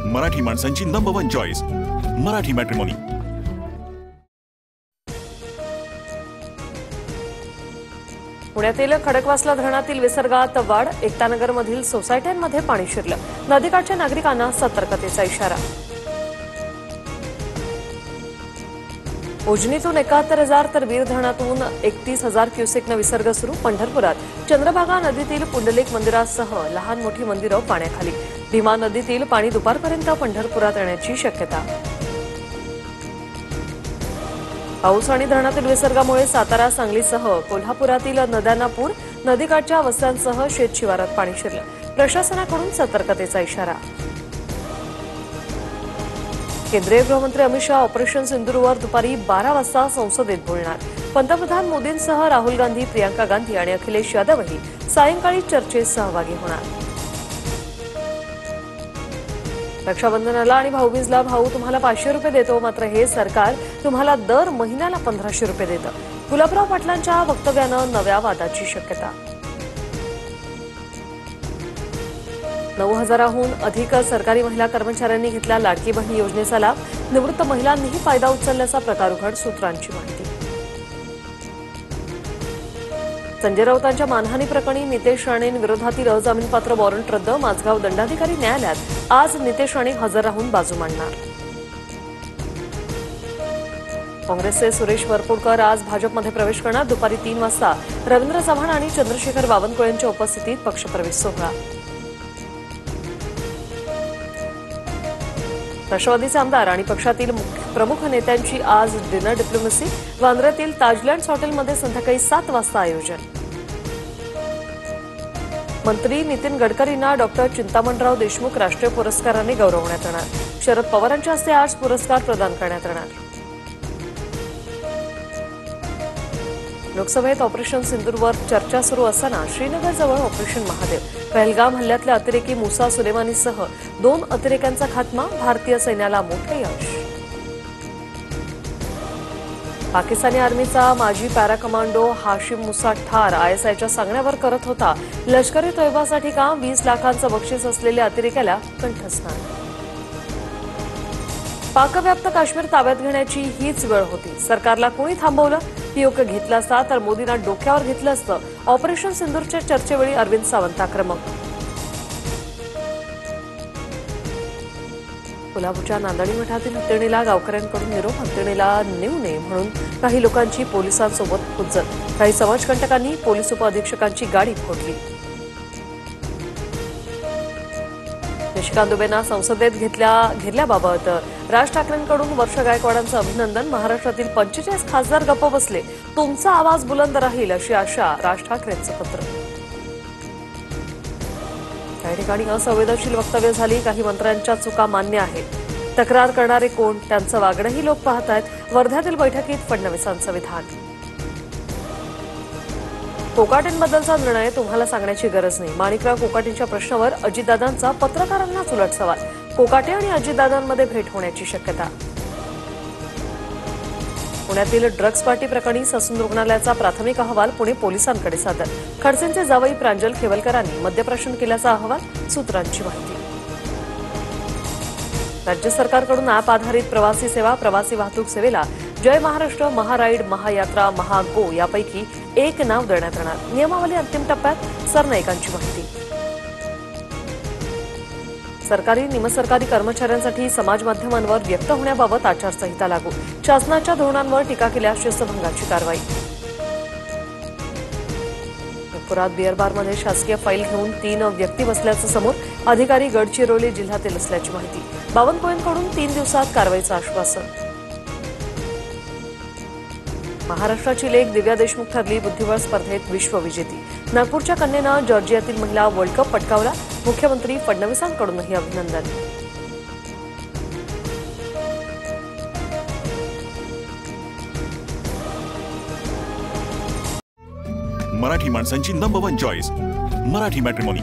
मराठी माणसांची number 1 choice Marathi matrimony. पुण्यातील खडकवासला धरणातील विसर्गात वाढ, एकतानगरमधील सोसायट्यांमध्ये पाणी शिरलं, नदीकाठच्या नागरिकांना सतर्कतेचा इशारा। उजनीतून 71,000 तर वीर धरणातून 31,000 क्युसेकनं विसर्ग सुरू। पंढरपुरात चंद्रभागा नदीतील पुंडलिक मंदिरासह लहान मोठी मंदिरं पाण्याखाली। भीमा नदीतील पाणी दुपारपर्यंत पंढरपुरात येण्याची शक्यता। पाऊस आणि धरणातील विसर्गामुळे सातारा, सांगलीसह कोल्हापुरातील नद्यांना पूर, नदीकाठच्या वस्त्यांसह शेतशिवारात पाणी शिरलं, प्रशासनाकडून सतर्कतेचा इशारा। केंद्रीय गृहमंत्री अमित शाह ऑपरेशन सिंदूरवर दुपारी 12 वाजता संसदेत बोलणार। पंतप्रधान मोदींसह राहुल गांधी, प्रियंका गांधी आणि अखिलेश यादवही सायंकाळी चर्चेत सहभागी होणार। रक्षाबंधनाला आणि भाऊबीजला भाऊ तुम्हाला 500 रुपये देतो, मात्र हे सरकार तुम्हाला दर महिन्याला 1,500 रुपये देतं। गुलाबराव पाटलांच्या वक्तव्यानं नव्या वादाची शक्यता। 9,000हून अधिक सरकारी महिला कर्मचाऱ्यांनी घेतला लाडकी बहीण योजनेचा लाभ, निवृत्त महिलांनीही फायदा उचलल्याचा प्रकार उघड, सूत्रांची माहिती। संजय राऊतांच्या मानहानी प्रकरणी नितेश राणेंविरोधातील अजामीनपात्र वॉरंट रद्द, माझगाव दंडाधिकारी न्यायालयात आज नितेश राणे हजर राहून बाजू मांडणार। काँग्रेसचे सुरेश वरपुडकर आज भाजपमध्ये प्रवेश करणार। दुपारी 3 वाजता रवींद्र चव्हाण आणि चंद्रशेखर बावनकुळेंच्या उपस्थितीत पक्षप्रवेश सोहळा। राष्ट्रवादीचे आमदार आणि पक्षातील प्रमुख नेत्यांची आज डिनर डिप्लोमसी, वांद्र्यातील ताजलँड्स हॉटेलमध्ये संध्याकाळी 7 वाजता आयोजन। मंत्री नितीन गडकरींना डॉक्टर चिंतामणराव देशमुख राष्ट्रीय पुरस्काराने गौरवण्यात येणार। शरद पवारांच्या हस्ते आज पुरस्कार प्रदान करण्यात येणार। लोकसभेत ऑपरेशन सिंदूरवर चर्चा सुरू असताना श्रीनगरजवळ ऑपरेशन महादेव, पहलगाम हल्ल्यातल्या अतिरेकी मुसा सुलेमानीसह 2 अतिरेक्यांचा खात्मा, भारतीय सैन्याला मोठं यश। पाकिस्तानी आर्मीचा माजी पॅरा कमांडो हाशिम मुसा ठार, आयएसआयच्या सांगण्यावर करत होता लष्करी तोयबासाठी काम, 20 लाखांचं बक्षीस असलेल्या अतिरेक्याला कंठस्नान। पाकव्याप्त काश्मीर ताब्यात घेण्याची हीच वेळ होती, सरकारला कोणी थांबवलं? पीओके घेतला असता तर मोदींना डोक्यावर घेतलं असतं। ऑपरेशन सिंदूरच्या चर्चेवेळी अरविंद सावंत आक्रमक। कोल्हापूरच्या नांदणी मठातील हत्तीणीला गावकऱ्यांकडून निरोप, हत्तीणीला नेऊ नये म्हणून काही लोकांची पोलिसांसोबत हुज्जत, काही समाजकंटकांनी पोलीस उपअधीक्षकांची गाडी फोडली। निशिकांत दुबेंना संसदेत घेतल्याबाबत राज ठाकरेंकडून वर्ष गायकवाडांचं अभिनंदन। महाराष्ट्रातील 45 खासदार गप्प बसले, तुमचा आवाज बुलंद राहील अशी आशा, राज ठाकरेंचं पत्र। काही ठिकाणी असंवेदनशील वक्तव्य झाली, काही मंत्र्यांच्या चुका मान्य आहेत, तक्रार करणारे कोण, त्यांचं वागणंही लोक पाहतायत। वर्ध्यातील बैठकीत फडणवीसांचं विधान। कोकाटेंबद्दलचा निर्णय तुम्हाला सांगण्याची गरज नाही, माणिकराव कोकाटेंच्या प्रश्नावर अजितदादांचा पत्रकारांनाच उलट सवाल। कोकाटे आणि अजितदादांमध्ये भेट होण्याची शक्यता। पुण्यातील ड्रग्ज पार्टी प्रकरणी ससून रुग्णालयाचा प्राथमिक अहवाल पुणे पोलिसांकडे सादर, खडसेंचे जावई प्रांजल खेवलकरांनी मद्यप्राशन केल्याचा अहवाल, सूत्रांची माहिती। राज्य सरकारकडून ॲप आधारित प्रवासी सेवा, प्रवासी वाहतूक सेवेला जय महाराष्ट्र, महाराईड, महायात्रा, महागो यापैकी एक नाव देण्यात येणार। नियमावली अंतिम टप्प्यात, सरनाईकांची माहिती। सरकारी निमसरकारी कर्मचाऱ्यांसाठी समाज माध्यमांवर व्यक्त होण्याबाबत आचारसंहिता लागू, शासनाच्या धोरणांवर टीका केल्यास शिस्तभंगाची कारवाई। नागपुरात बिअर बारमध्ये शासकीय फाईल घेऊन 3 व्यक्ती बसल्याचं समोर, अधिकारी गडचिरोली जिल्ह्यातील असल्याची माहिती। बावनकुळेंकडून 3 दिवसात कारवाईचं आश्वासन। महाराष्ट्राची लेक दिव्या देशमुख ठरली बुद्धिबळ स्पर्धेत विश्वविजेती, नागपूरच्या कन्येनं जॉर्जियातील महिला वर्ल्ड कप पटकावला, मुख्यमंत्री फडणवीसांकडूनही अभिनंदन। मराठी माणसांची नंबर 1 चॉईस मराठी मॅट्रिमोनी।